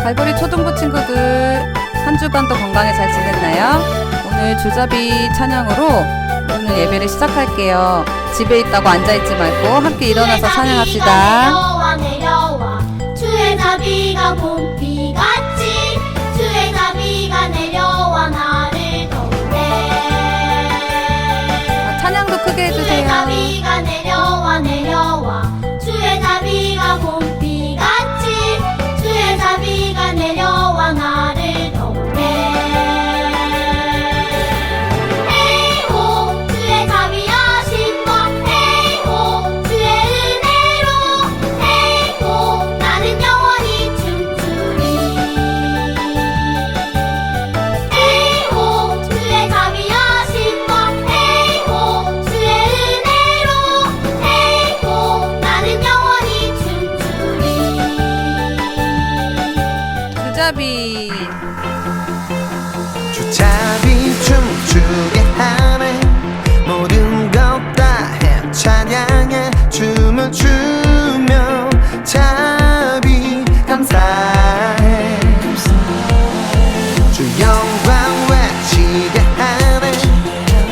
갈보리 초등부 친구들 한 주간도 건강에 잘 지냈나요? 오늘 줄잡이 찬양으로 오늘 예배를 시작할게요. 집에 있다고 앉아있지 말고 함께 일어나서 찬양합시다. 내려와 내려와 주의 자비가 봄비같이 주의 자비가 내려와 나를 도우네. 찬양도 크게 주의 해주세요. 자비가 내려와 내려와 주의 자비가 봄비같이 주의 자비가 내려와 나를 도우네. 에이호 주의 자비하신 것 에이호 주의 은혜로 에이호 나는 영원히 춤추리. 에이호 주의 자비하신 것 에이호 주의 은혜로 에이호 나는 영원히 춤추리. 줄잡이 주잡이 춤추게 하네. 모든 것 다 해 찬양해. 춤을 추며 자비 감사해. 주 영광 외치게 하네.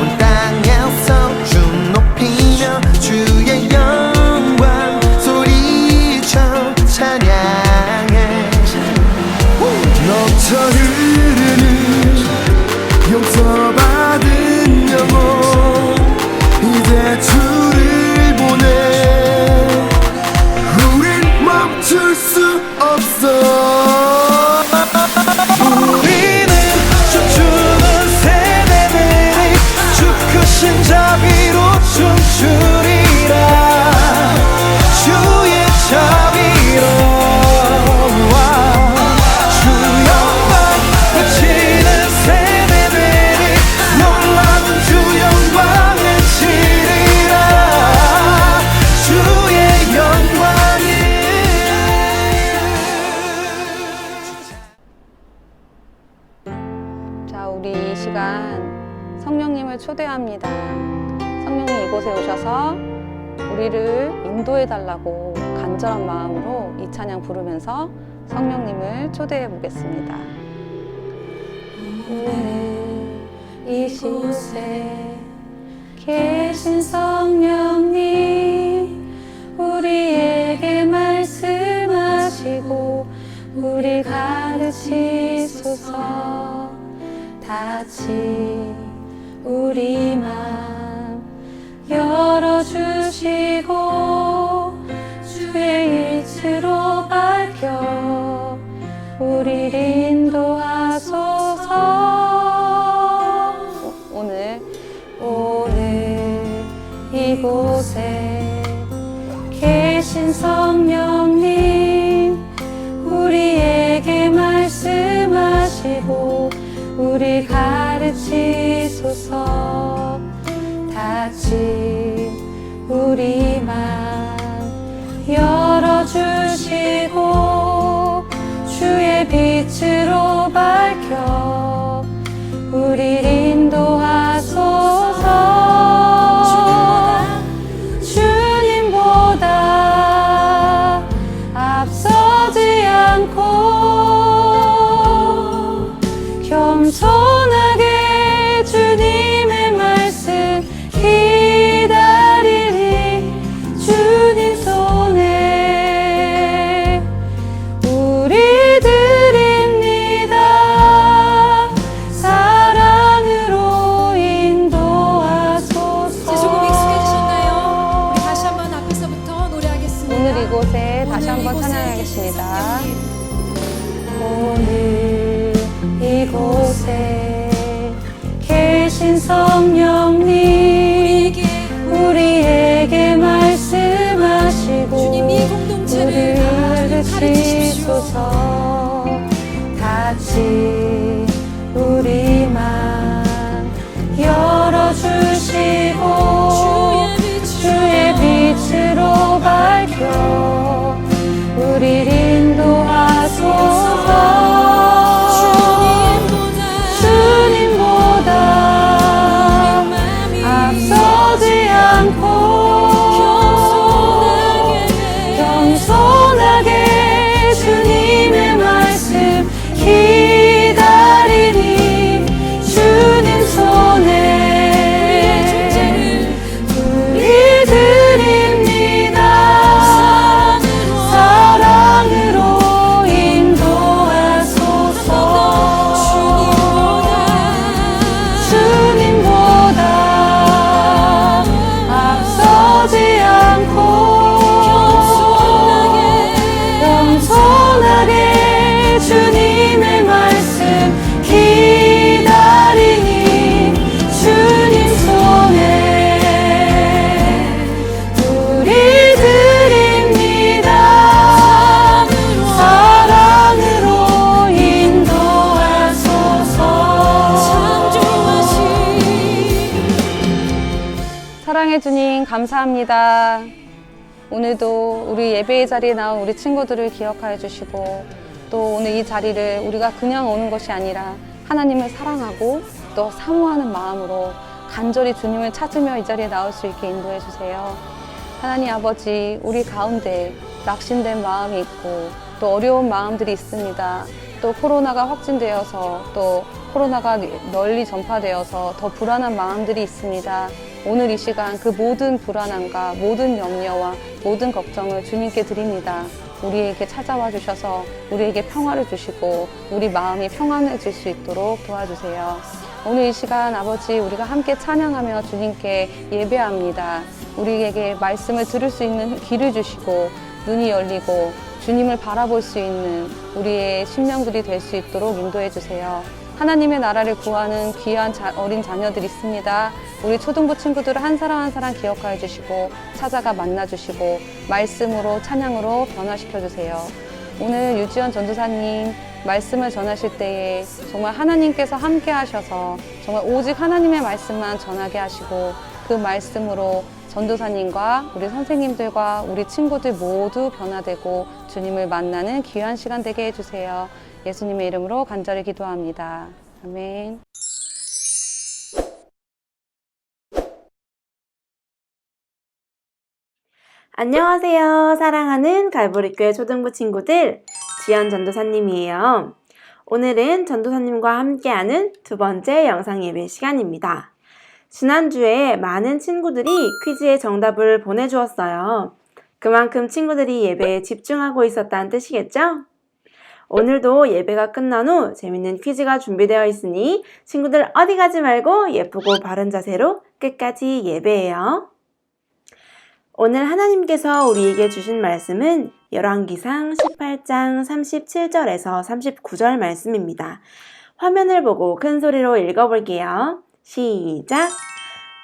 온 땅에서 주 높이며 주의 영광 소리쳐 찬양해. 넘쳐 흐르는 용서받은 영혼 이제 주를 보내. 우린 멈출 수 없어. 우리는 춤추는 세대들이 주 크신 자비로 춤추리라. 주의 자비로 우리 이 시간 성령님을 초대합니다. 성령님 이곳에 오셔서 우리를 인도해 달라고 간절한 마음으로 이 찬양 부르면서 성령님을 초대해 보겠습니다. 오늘 이곳에 계신 성령님 우리에게 말씀하시고 우리 가르치소서. 같이 우리 맘 열어주시고 주의 빛으로 밝혀 우리를 인도하소서. 오늘 이곳에 계신 성령님 우리에게 말씀하시고 우리 가르치소서. 같이 우리 맘 열어주시고 주의 빛으로 밝혀 우리를 인도하소서. 주님보다 앞서지 않고 겸손하게 주님의 말씀 기다리리. 주님 손에 우리 드립니다. 사랑으로 인도하소서. 이제 조금 익숙해지셨나요? 우리 다시 한번 앞에서부터 노래하겠습니다. 오늘 이곳에 다시 한번 찬양하겠습니다. 오늘 이곳에 계신 성령님 우리에게 말씀하시고 주님이 공동체를 가르치소서. 같이 우리 맘 열어주시고 주의 빛으로 밝혀 우리를 인도하소서. 앞서지 않고 겸손하게 주님의 사랑의 주님 감사합니다. 오늘도 우리 예배의 자리에 나온 우리 친구들을 기억하여 주시고 또 오늘 이 자리를 우리가 그냥 오는 것이 아니라 하나님을 사랑하고 또 사모하는 마음으로 간절히 주님을 찾으며 이 자리에 나올 수 있게 인도해 주세요. 하나님 아버지, 우리 가운데 낙심된 마음이 있고 또 어려운 마음들이 있습니다. 또 코로나가 확진되어서 또 코로나가 널리 전파되어서 더 불안한 마음들이 있습니다. 오늘 이 시간 그 모든 불안함과 모든 염려와 모든 걱정을 주님께 드립니다. 우리에게 찾아와 주셔서 우리에게 평화를 주시고 우리 마음이 평안해질 수 있도록 도와주세요. 오늘 이 시간 아버지 우리가 함께 찬양하며 주님께 예배합니다. 우리에게 말씀을 들을 수 있는 귀를 주시고 눈이 열리고 주님을 바라볼 수 있는 우리의 심령들이 될 수 있도록 인도해 주세요. 하나님의 나라를 구하는 귀한 어린 자녀들 있습니다. 우리 초등부 친구들을 한 사람 한 사람 기억하여 주시고 찾아가 만나 주시고 말씀으로 찬양으로 변화시켜 주세요. 오늘 유지연 전도사님 말씀을 전하실 때에 정말 하나님께서 함께 하셔서 정말 오직 하나님의 말씀만 전하게 하시고 그 말씀으로 전도사님과 우리 선생님들과 우리 친구들 모두 변화되고 주님을 만나는 귀한 시간 되게 해주세요. 예수님의 이름으로 간절히 기도합니다. 아멘. 안녕하세요. 사랑하는 갈보리교회 초등부 친구들, 지연 전도사님이에요. 오늘은 전도사님과 함께하는 두 번째 영상 예배 시간입니다. 지난주에 많은 친구들이 퀴즈의 정답을 보내주었어요. 그만큼 친구들이 예배에 집중하고 있었다는 뜻이겠죠? 오늘도 예배가 끝난 후 재밌는 퀴즈가 준비되어 있으니 친구들 어디 가지 말고 예쁘고 바른 자세로 끝까지 예배해요. 오늘 하나님께서 우리에게 주신 말씀은 열왕기상 18장 37절에서 39절 말씀입니다. 화면을 보고 큰 소리로 읽어볼게요. 시작!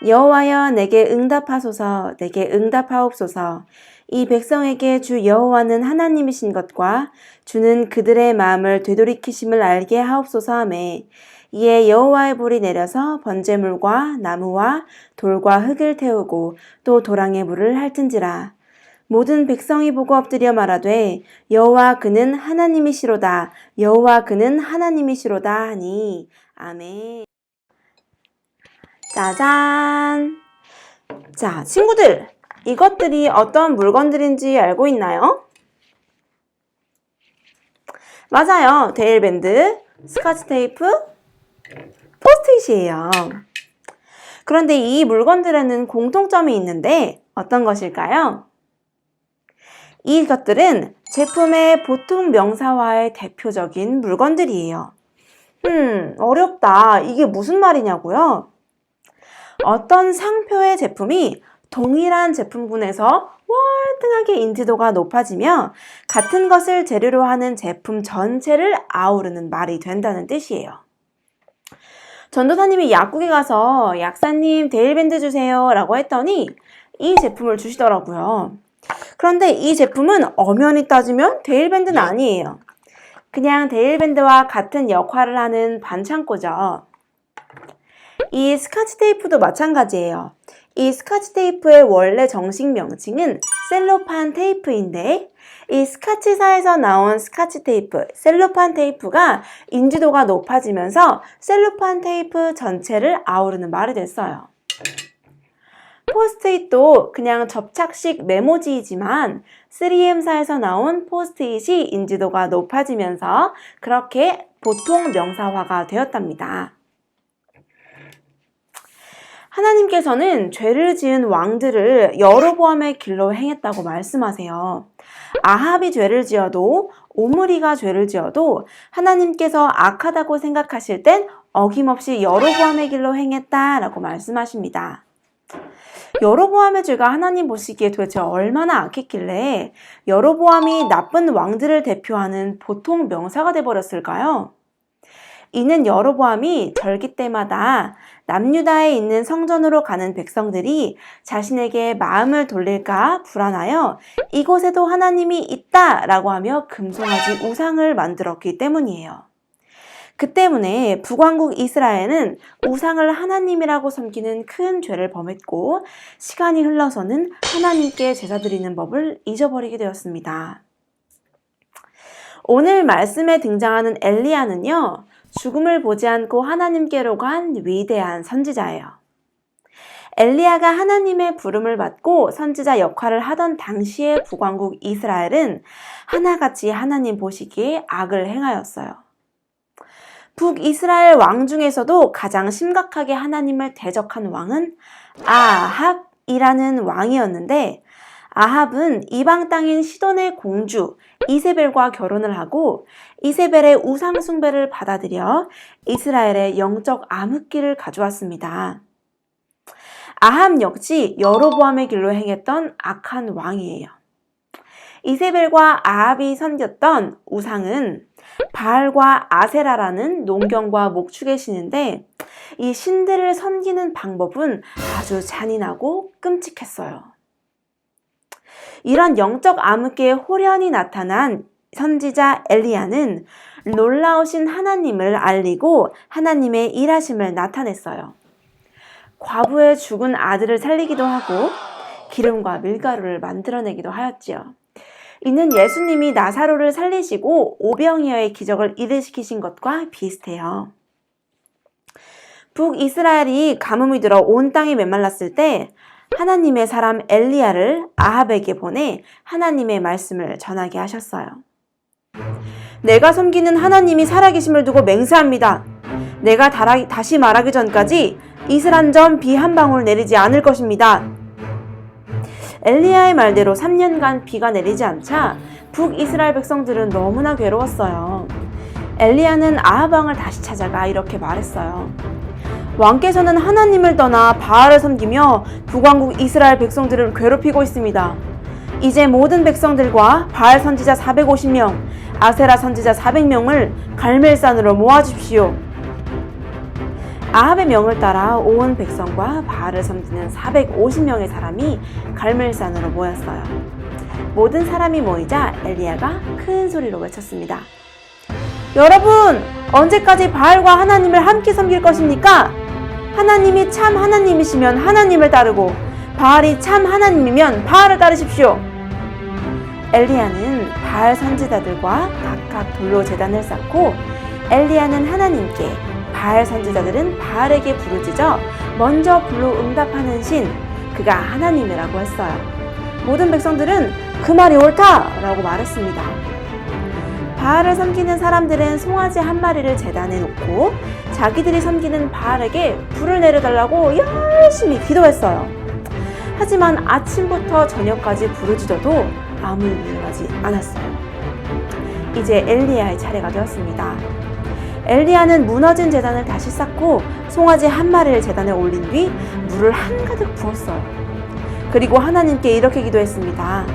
여호와여 내게 응답하소서, 내게 응답하옵소서. 이 백성에게 주 여호와는 하나님이신 것과 주는 그들의 마음을 되돌이키심을 알게 하옵소서 하매 이에 여호와의 불이 내려서 번제물과 나무와 돌과 흙을 태우고 또 도랑의 불을 핥은지라. 모든 백성이 보고 엎드려 말하되 여호와 그는 하나님이시로다, 여호와 그는 하나님이시로다 하니. 아멘. 짜잔! 자, 친구들, 이것들이 어떤 물건들인지 알고 있나요? 맞아요. 데일밴드, 스카치 테이프, 포스트잇이에요. 그런데 이 물건들에는 공통점이 있는데 어떤 것일까요? 이것들은 제품의 보통 명사화의 대표적인 물건들이에요. 어렵다. 이게 무슨 말이냐고요? 어떤 상표의 제품이 동일한 제품군에서 월등하게 인지도가 높아지며 같은 것을 재료로 하는 제품 전체를 아우르는 말이 된다는 뜻이에요. 전도사님이 약국에 가서 약사님 데일밴드 주세요 라고 했더니 이 제품을 주시더라고요. 그런데 이 제품은 엄연히 따지면 데일밴드는 아니에요. 그냥 데일밴드와 같은 역할을 하는 반창고죠. 이 스카치 테이프도 마찬가지예요. 이 스카치 테이프의 원래 정식 명칭은 셀로판 테이프인데 이 스카치사에서 나온 스카치 테이프, 셀로판 테이프가 인지도가 높아지면서 셀로판 테이프 전체를 아우르는 말이 됐어요. 포스트잇도 그냥 접착식 메모지이지만 3M사에서 나온 포스트잇이 인지도가 높아지면서 그렇게 보통 명사화가 되었답니다. 하나님께서는 죄를 지은 왕들을 여로보암의 길로 행했다고 말씀하세요. 아합이 죄를 지어도 오므리가 죄를 지어도 하나님께서 악하다고 생각하실 땐 어김없이 여로보암의 길로 행했다라고 말씀하십니다. 여로보암의 죄가 하나님 보시기에 도대체 얼마나 악했길래 여로보암이 나쁜 왕들을 대표하는 보통 명사가 돼버렸을까요? 이는 여로보암이 절기 때마다 남유다에 있는 성전으로 가는 백성들이 자신에게 마음을 돌릴까 불안하여 이곳에도 하나님이 있다라고 하며 금송아지 우상을 만들었기 때문이에요. 그 때문에 북왕국 이스라엘은 우상을 하나님이라고 섬기는 큰 죄를 범했고 시간이 흘러서는 하나님께 제사 드리는 법을 잊어버리게 되었습니다. 오늘 말씀에 등장하는 엘리야는요, 죽음을 보지 않고 하나님께로 간 위대한 선지자예요. 엘리야가 하나님의 부름을 받고 선지자 역할을 하던 당시의 북왕국 이스라엘은 하나같이 하나님 보시기에 악을 행하였어요. 북이스라엘 왕 중에서도 가장 심각하게 하나님을 대적한 왕은 아합이라는 왕이었는데, 아합은 이방 땅인 시돈의 공주 이세벨과 결혼을 하고 이세벨의 우상 숭배를 받아들여 이스라엘의 영적 암흑기를 가져왔습니다. 아합 역시 여로보암의 길로 행했던 악한 왕이에요. 이세벨과 아합이 섬겼던 우상은 바알과 아세라라는 농경과 목축의 신인데, 이 신들을 섬기는 방법은 아주 잔인하고 끔찍했어요. 이런 영적 암흑기에 홀연히 나타난 선지자 엘리야는 놀라우신 하나님을 알리고 하나님의 일하심을 나타냈어요. 과부의 죽은 아들을 살리기도 하고 기름과 밀가루를 만들어내기도 하였지요. 이는 예수님이 나사로를 살리시고 오병이어의 기적을 일으키신 것과 비슷해요. 북이스라엘이 가뭄이 들어 온 땅이 메말랐을 때 하나님의 사람 엘리야를 아합에게 보내 하나님의 말씀을 전하게 하셨어요. 내가 섬기는 하나님이 살아계심을 두고 맹세합니다. 내가 다시 말하기 전까지 이슬 한 점 비 한 방울 내리지 않을 것입니다. 엘리야의 말대로 3년간 비가 내리지 않자 북이스라엘 백성들은 너무나 괴로웠어요. 엘리야는 아합 왕을 다시 찾아가 이렇게 말했어요. 왕께서는 하나님을 떠나 바알을 섬기며 북왕국 이스라엘 백성들을 괴롭히고 있습니다. 이제 모든 백성들과 바알 선지자 450명, 아세라 선지자 400명을 갈멜산으로 모아주십시오. 아합의 명을 따라 온 백성과 바알을 섬기는 450명의 사람이 갈멜산으로 모였어요. 모든 사람이 모이자 엘리야가 큰 소리로 외쳤습니다. 여러분, 언제까지 바알과 하나님을 함께 섬길 것입니까? 하나님이 참 하나님이시면 하나님을 따르고 바알이 참 하나님이면 바알을 따르십시오. 엘리야는 바알 선지자들과 각각 돌로 제단을 쌓고 엘리야는 하나님께, 바알 선지자들은 바알에게 부르짖어 먼저 불로 응답하는 신, 그가 하나님이라고 했어요. 모든 백성들은 그 말이 옳다라고 말했습니다. 바알을 섬기는 사람들은 송아지 한 마리를 제단에 놓고 자기들이 섬기는 바알에게 불을 내려달라고 열심히 기도했어요. 하지만 아침부터 저녁까지 부르짖어도 아무 일이 일어나지 않았어요. 이제 엘리야의 차례가 되었습니다. 엘리야는 무너진 제단을 다시 쌓고 송아지 한 마리를 제단에 올린 뒤 물을 한가득 부었어요. 그리고 하나님께 이렇게 기도했습니다.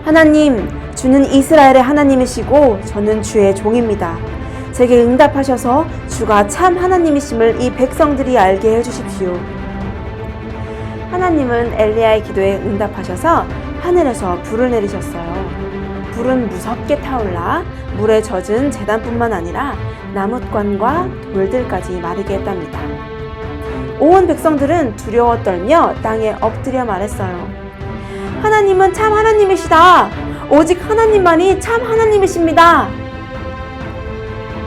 하나님, 주는 이스라엘의 하나님이시고 저는 주의 종입니다. 제게 응답하셔서 주가 참 하나님이심을 이 백성들이 알게 해주십시오. 하나님은 엘리야의 기도에 응답하셔서 하늘에서 불을 내리셨어요. 불은 무섭게 타올라 물에 젖은 제단뿐만 아니라 나뭇관과 돌들까지 마르게 했답니다. 온 백성들은 두려워 떨며 땅에 엎드려 말했어요. 하나님은 참 하나님이시다. 오직 하나님만이 참 하나님이십니다.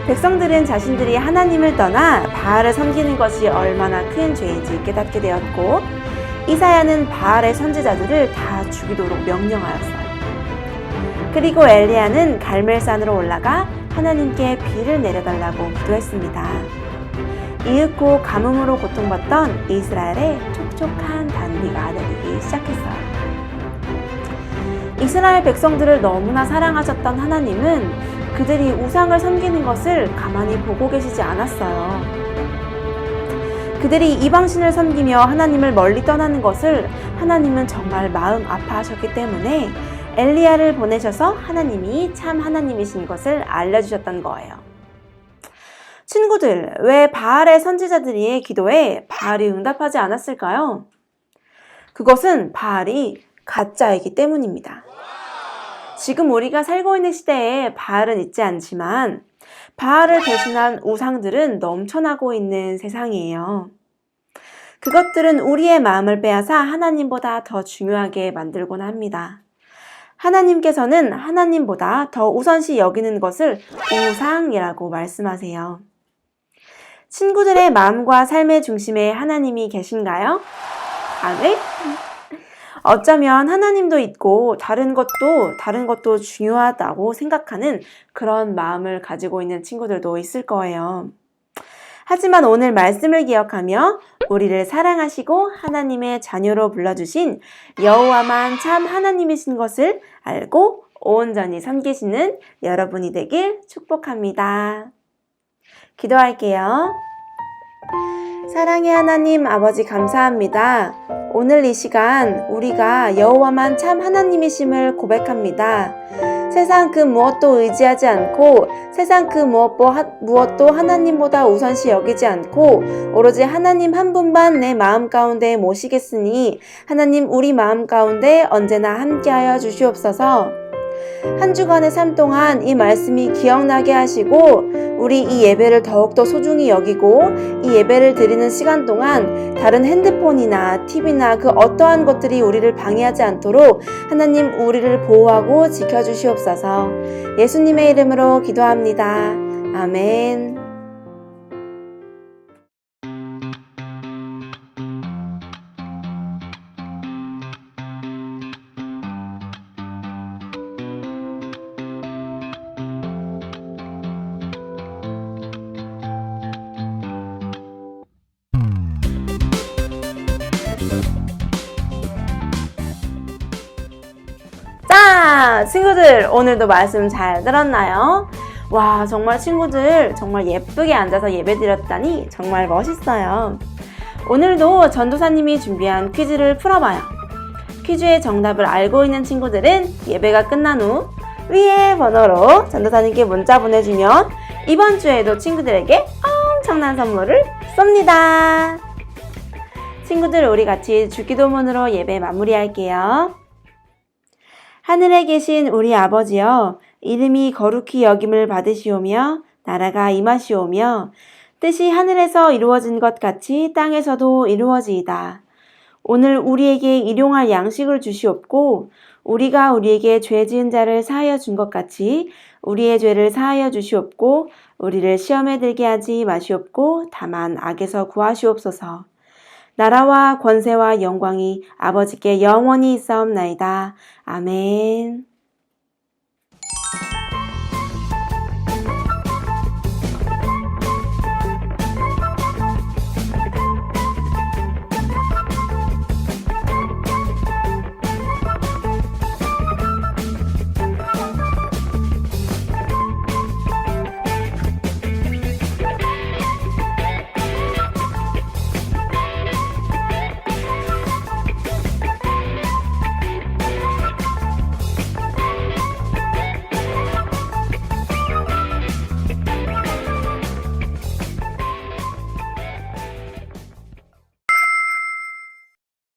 백성들은 자신들이 하나님을 떠나 바알을 섬기는 것이 얼마나 큰 죄인지 깨닫게 되었고, 이사야는 바알의 선지자들을 다 죽이도록 명령하였어요. 그리고 엘리야는 갈멜산으로 올라가 하나님께 비를 내려달라고 기도했습니다. 이윽고 가뭄으로 고통받던 이스라엘에 촉촉한 단비가 내리기 시작했어요. 이스라엘 백성들을 너무나 사랑하셨던 하나님은 그들이 우상을 섬기는 것을 가만히 보고 계시지 않았어요. 그들이 이방신을 섬기며 하나님을 멀리 떠나는 것을 하나님은 정말 마음 아파하셨기 때문에 엘리야를 보내셔서 하나님이 참 하나님이신 것을 알려주셨던 거예요. 친구들, 왜 바알의 선지자들의 기도에 바알이 응답하지 않았을까요? 그것은 바알이 가짜이기 때문입니다. 지금 우리가 살고 있는 시대에 바알은 있지 않지만 바알을 대신한 우상들은 넘쳐나고 있는 세상이에요. 그것들은 우리의 마음을 빼앗아 하나님보다 더 중요하게 만들곤 합니다. 하나님께서는 하나님보다 더 우선시 여기는 것을 우상이라고 말씀하세요. 친구들의 마음과 삶의 중심에 하나님이 계신가요? 아멘? 어쩌면 하나님도 있고 다른 것도 중요하다고 생각하는 그런 마음을 가지고 있는 친구들도 있을 거예요. 하지만 오늘 말씀을 기억하며 우리를 사랑하시고 하나님의 자녀로 불러주신 여호와만 참 하나님이신 것을 알고 온전히 섬기시는 여러분이 되길 축복합니다. 기도할게요. 사랑의 하나님 아버지 감사합니다. 오늘 이 시간 우리가 여호와만 참 하나님이심을 고백합니다. 세상 그 무엇도 의지하지 않고 세상 그 무엇도 하나님보다 우선시 여기지 않고 오로지 하나님 한 분만 내 마음 가운데 모시겠으니 하나님 우리 마음 가운데 언제나 함께하여 주시옵소서. 한 주간의 삶 동안 이 말씀이 기억나게 하시고 우리 이 예배를 더욱더 소중히 여기고 이 예배를 드리는 시간 동안 다른 핸드폰이나 TV나 그 어떠한 것들이 우리를 방해하지 않도록 하나님 우리를 보호하고 지켜주시옵소서. 예수님의 이름으로 기도합니다. 아멘. 자, 친구들 오늘도 말씀 잘 들었나요? 와, 정말 친구들 정말 예쁘게 앉아서 예배 드렸다니 정말 멋있어요. 오늘도 전도사님이 준비한 퀴즈를 풀어봐요. 퀴즈의 정답을 알고 있는 친구들은 예배가 끝난 후 위의 번호로 전도사님께 문자 보내주면 이번 주에도 친구들에게 엄청난 선물을 쏩니다. 친구들 우리 같이 주기도문으로 예배 마무리할게요. 하늘에 계신 우리 아버지여, 이름이 거룩히 여김을 받으시오며 나라가 임하시오며 뜻이 하늘에서 이루어진 것 같이 땅에서도 이루어지이다. 오늘 우리에게 일용할 양식을 주시옵고 우리가 우리에게 죄 지은 자를 사하여 준 것 같이 우리의 죄를 사하여 주시옵고 우리를 시험에 들게 하지 마시옵고 다만 악에서 구하시옵소서. 나라와 권세와 영광이 아버지께 영원히 있사옵나이다. 아멘.